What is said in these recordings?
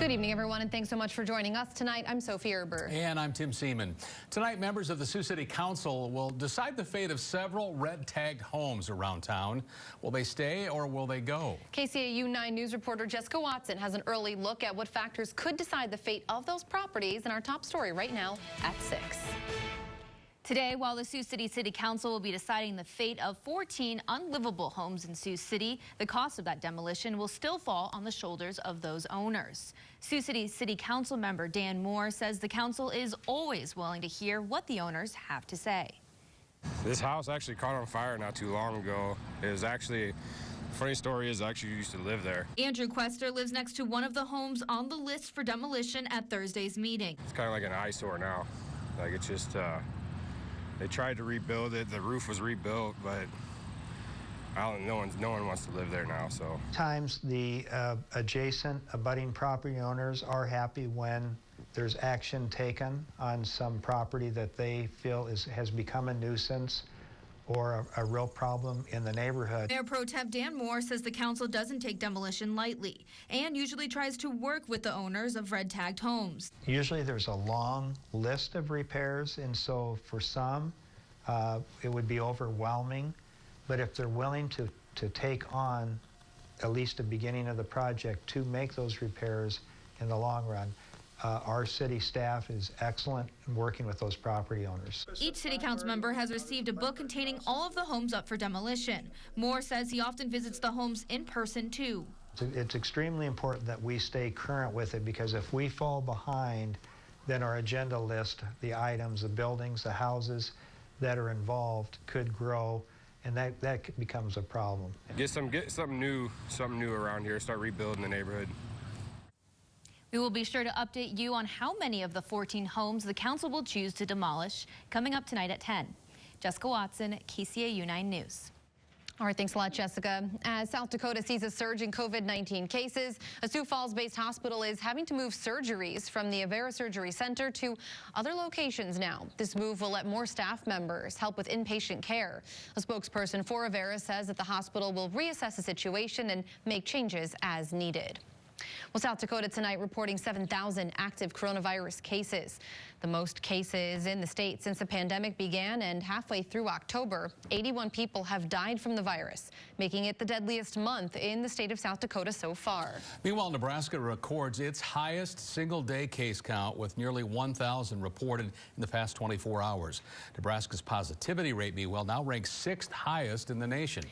Good evening, everyone, and thanks so much for joining us tonight. I'm Sophie Erber. And I'm Tim Seaman. Tonight, members of the Sioux City Council will decide the fate of several red-tagged homes around town. Will they stay or will they go? KCAU 9 News reporter Jessica Watson has an early look at what factors could decide the fate of those properties in our top story right now at 6. Today, while the Sioux City City Council will be deciding the fate of 14 unlivable homes in Sioux City, the cost of that demolition will still fall on the shoulders of those owners. Sioux City City Council member Dan Moore says the council is always willing to hear what the owners have to say. This house actually caught on fire not too long ago. It was actually, funny story is I actually used to live there. Andrew Quester lives next to one of the homes on the list for demolition at Thursday's meeting. It's kind of like an eyesore now. Like it's just, they tried to rebuild it. The roof was rebuilt, but no one wants to live there now. So times the adjacent abutting property owners are happy when there's action taken on some property that they feel has become a nuisance or a real problem in the neighborhood. Mayor Pro Tem Dan Moore says the council doesn't take demolition lightly and usually tries to work with the owners of red-tagged homes. Usually there's a long list of repairs, and so for some it would be overwhelming, but if they're willing to take on at least the beginning of the project to make those repairs in the long run, our city staff is excellent in working with those property owners. Each city council member has received a book containing all of the homes up for demolition. Moore says he often visits the homes in person too. It's extremely important that we stay current with it, because if we fall behind, then our agenda list, the items, the buildings, the houses that are involved could grow, and that becomes a problem. Get something new around here. Start rebuilding the neighborhood. We will be sure to update you on how many of the 14 homes the council will choose to demolish coming up tonight at 10. Jessica Watson, KCAU 9 News. All right, thanks a lot, Jessica. As South Dakota sees a surge in COVID-19 cases, a Sioux Falls-based hospital is having to move surgeries from the Avera Surgery Center to other locations now. This move will let more staff members help with inpatient care. A spokesperson for Avera says that the hospital will reassess the situation and make changes as needed. Well, South Dakota tonight reporting 7,000 active coronavirus cases, the most cases in the state since the pandemic began, and halfway through October, 81 people have died from the virus, making it the deadliest month in the state of South Dakota so far. Meanwhile, Nebraska records its highest single-day case count with nearly 1,000 reported in the past 24 hours. Nebraska's positivity rate, meanwhile, now ranks 6th highest in the nation.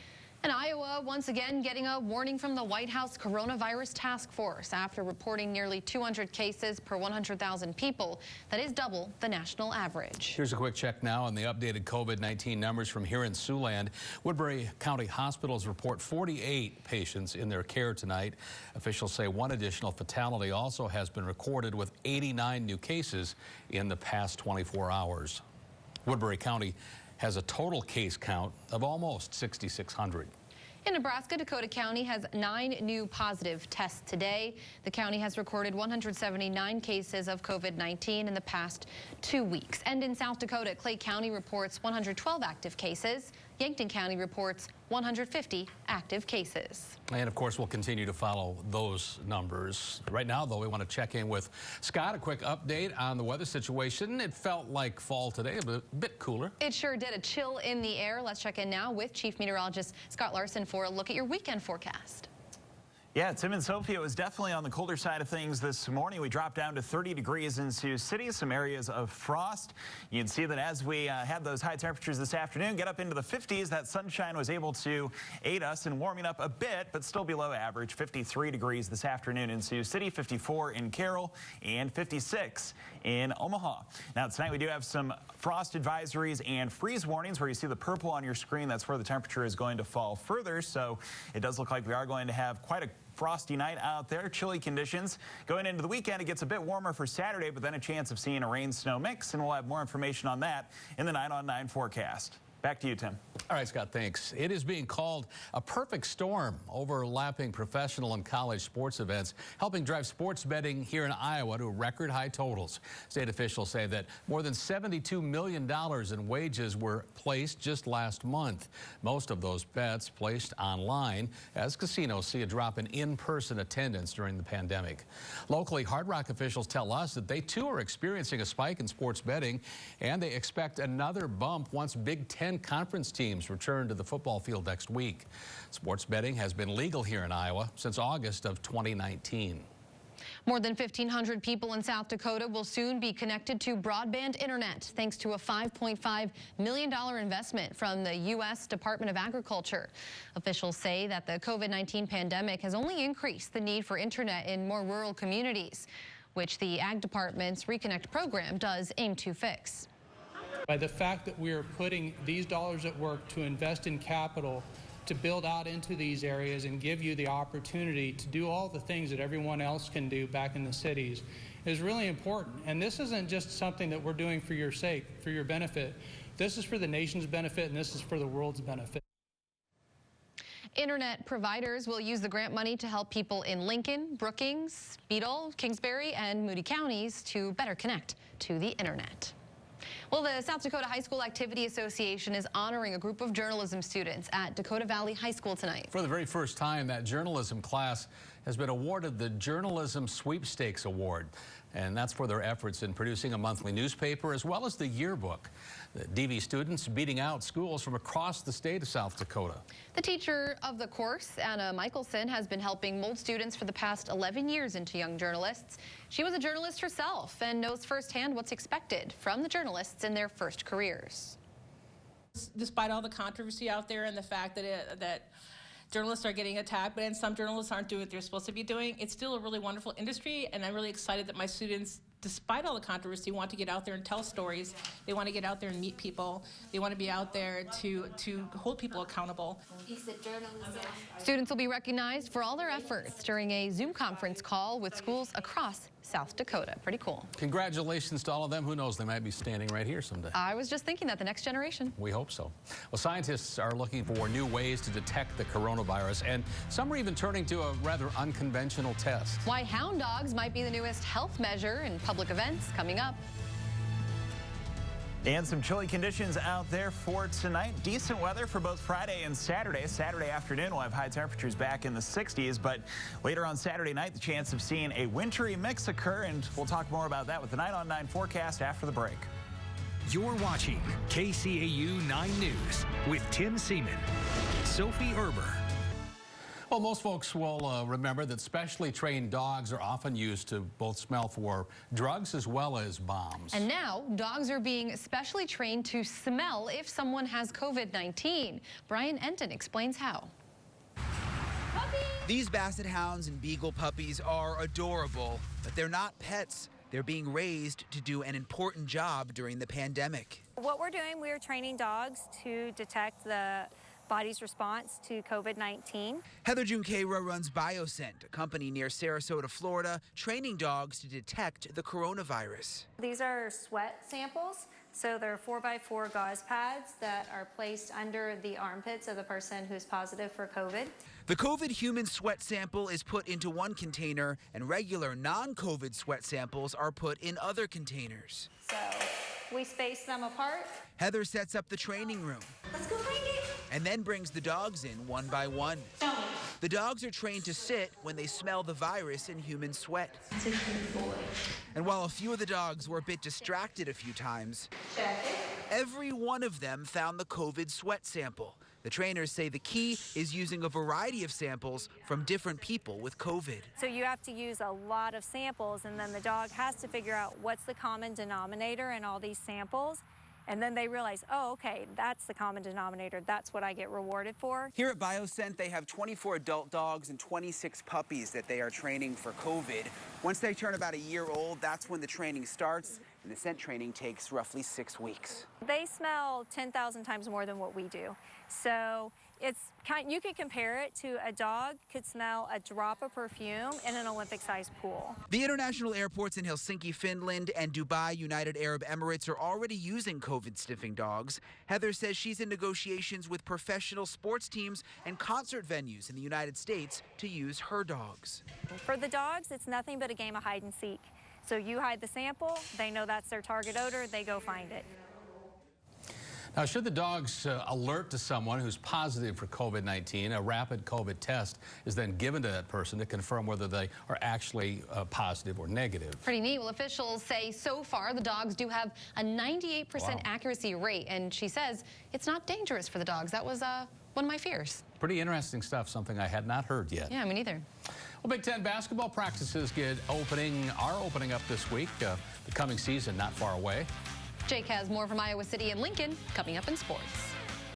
And Iowa once again getting a warning from the White House Coronavirus Task Force after reporting nearly 200 cases per 100,000 people. That is double the national average. Here's a quick check now on the updated COVID-19 numbers from here in Siouxland. Woodbury County hospitals report 48 patients in their care tonight. Officials say one additional fatality also has been recorded, with 89 new cases in the past 24 hours. Woodbury County has a total case count of almost 6,600. In Nebraska, Dakota County has 9 new positive tests today. The county has recorded 179 cases of COVID-19 in the past 2 weeks. And in South Dakota, Clay County reports 112 active cases. Yankton County reports 150 active cases. And of course, we'll continue to follow those numbers. Right now, though, we want to check in with Scott. A quick update on the weather situation. It felt like fall today, but a bit cooler. It sure did. A chill in the air. Let's check in now with Chief Meteorologist Scott Larson for a look at your weekend forecast. Yeah, Tim and Sophie, it was definitely on the colder side of things this morning. We dropped down to 30 degrees in Sioux City, some areas of frost. You can see that as we had those high temperatures this afternoon, get up into the 50s, that sunshine was able to aid us in warming up a bit, but still below average. 53 degrees this afternoon in Sioux City, 54 in Carroll, and 56 in Omaha. Now, tonight we do have some frost advisories and freeze warnings. Where you see the purple on your screen, that's where the temperature is going to fall further. So it does look like we are going to have quite a frosty night out there, chilly conditions. Going into the weekend, it gets a bit warmer for Saturday, but then a chance of seeing a rain-snow mix, and we'll have more information on that in the 9 on 9 forecast. Back to you, Tim. All right, Scott, thanks. It is being called a perfect storm, overlapping professional and college sports events, helping drive sports betting here in Iowa to record high totals. State officials say that more than $72 million in wages were placed just last month. Most of those bets placed online as casinos see a drop in in-person attendance during the pandemic. Locally, Hard Rock officials tell us that they too are experiencing a spike in sports betting, and they expect another bump once Big Ten conference teams return to the football field next week. Sports betting has been legal here in Iowa since August of 2019. More than 1,500 people in South Dakota will soon be connected to broadband internet thanks to a $5.5 million investment from the U.S. Department of Agriculture. Officials say that the COVID-19 pandemic has only increased the need for internet in more rural communities, which the Ag Department's Reconnect program does aim to fix. By the fact that we are putting these dollars at work to invest in capital to build out into these areas and give you the opportunity to do all the things that everyone else can do back in the cities is really important. And this isn't just something that we're doing for your sake, for your benefit. This is for the nation's benefit, and this is for the world's benefit. Internet providers will use the grant money to help people in Lincoln, Brookings, Beadle, Kingsbury, and Moody counties to better connect to the internet. Well, the South Dakota High School Activity Association is honoring a group of journalism students at Dakota Valley High School tonight. For the very first time, that journalism class has been awarded the Journalism Sweepstakes Award, and that's for their efforts in producing a monthly newspaper as well as the yearbook. The DV students beating out schools from across the state of South Dakota. The teacher of the course, Anna Michelson, has been helping mold students for the past 11 years into young journalists. She was a journalist herself and knows firsthand what's expected from the journalists in their first careers. Despite all the controversy out there and the fact that journalists are getting attacked, but some journalists aren't doing what they're supposed to be doing, it's still a really wonderful industry, and I'm really excited that my students, despite all the controversy, want to get out there and tell stories. They want to get out there and meet people. They want to be out there to hold people accountable. Students will be recognized for all their efforts during a Zoom conference call with schools across South Dakota. Pretty cool. Congratulations to all of them. Who knows, they might be standing right here someday. I was just thinking that, the next generation. We hope so. Well, scientists are looking for new ways to detect the coronavirus, and some are even turning to a rather unconventional test. Why hound dogs might be the newest health measure in public events, coming up. And some chilly conditions out there for tonight. Decent weather for both Friday and Saturday. Saturday afternoon, we'll have high temperatures back in the 60s, but later on Saturday night, the chance of seeing a wintry mix occur, and we'll talk more about that with the 9 on 9 forecast after the break. You're watching KCAU 9 News with Tim Seaman, Sophie Erber. Well, most folks will remember that specially trained dogs are often used to both smell for drugs as well as bombs. And now, dogs are being specially trained to smell if someone has COVID-19. Brian Enton explains how. These Basset Hounds and Beagle puppies are adorable, but they're not pets. They're being raised to do an important job during the pandemic. What we're doing, we're training dogs to detect the body's response to COVID-19. Heather Junqueira runs BioScent, a company near Sarasota, Florida, training dogs to detect the coronavirus. These are sweat samples, so they're 4x4 gauze pads that are placed under the armpits of the person who's positive for COVID. The COVID human sweat sample is put into one container, and regular non-COVID sweat samples are put in other containers. So we space them apart. Heather sets up the training room. Let's go find it. And then brings the dogs in one by one. The dogs are trained to sit when they smell the virus in human sweat. And while a few of the dogs were a bit distracted a few times, every one of them found the COVID sweat sample. The trainers say the key is using a variety of samples from different people with COVID. So you have to use a lot of samples, and then the dog has to figure out what's the common denominator in all these samples. And then they realize, oh, okay, that's the common denominator. That's what I get rewarded for. Here at BioScent, they have 24 adult dogs and 26 puppies that they are training for COVID. Once they turn about a year old, that's when the training starts. And the scent training takes roughly 6 weeks. They smell 10,000 times more than what we do. So You could compare it to a dog could smell a drop of perfume in an Olympic-sized pool. The international airports in Helsinki, Finland, and Dubai, United Arab Emirates are already using COVID-sniffing dogs. Heather says she's in negotiations with professional sports teams and concert venues in the United States to use her dogs. For the dogs, it's nothing but a game of hide and seek. So you hide the sample, they know that's their target odor, they go find it. Now, should the dogs alert to someone who's positive for COVID-19, a rapid COVID test is then given to that person to confirm whether they are actually positive or negative. Pretty neat. Well, officials say so far the dogs do have a 98% accuracy rate, and she says it's not dangerous for the dogs. That was one of my fears. Pretty interesting stuff, something I had not heard yet. Yeah, me neither. Well, Big Ten basketball practices are opening up this week. The coming season not far away. Jake has more from Iowa City and Lincoln coming up in sports.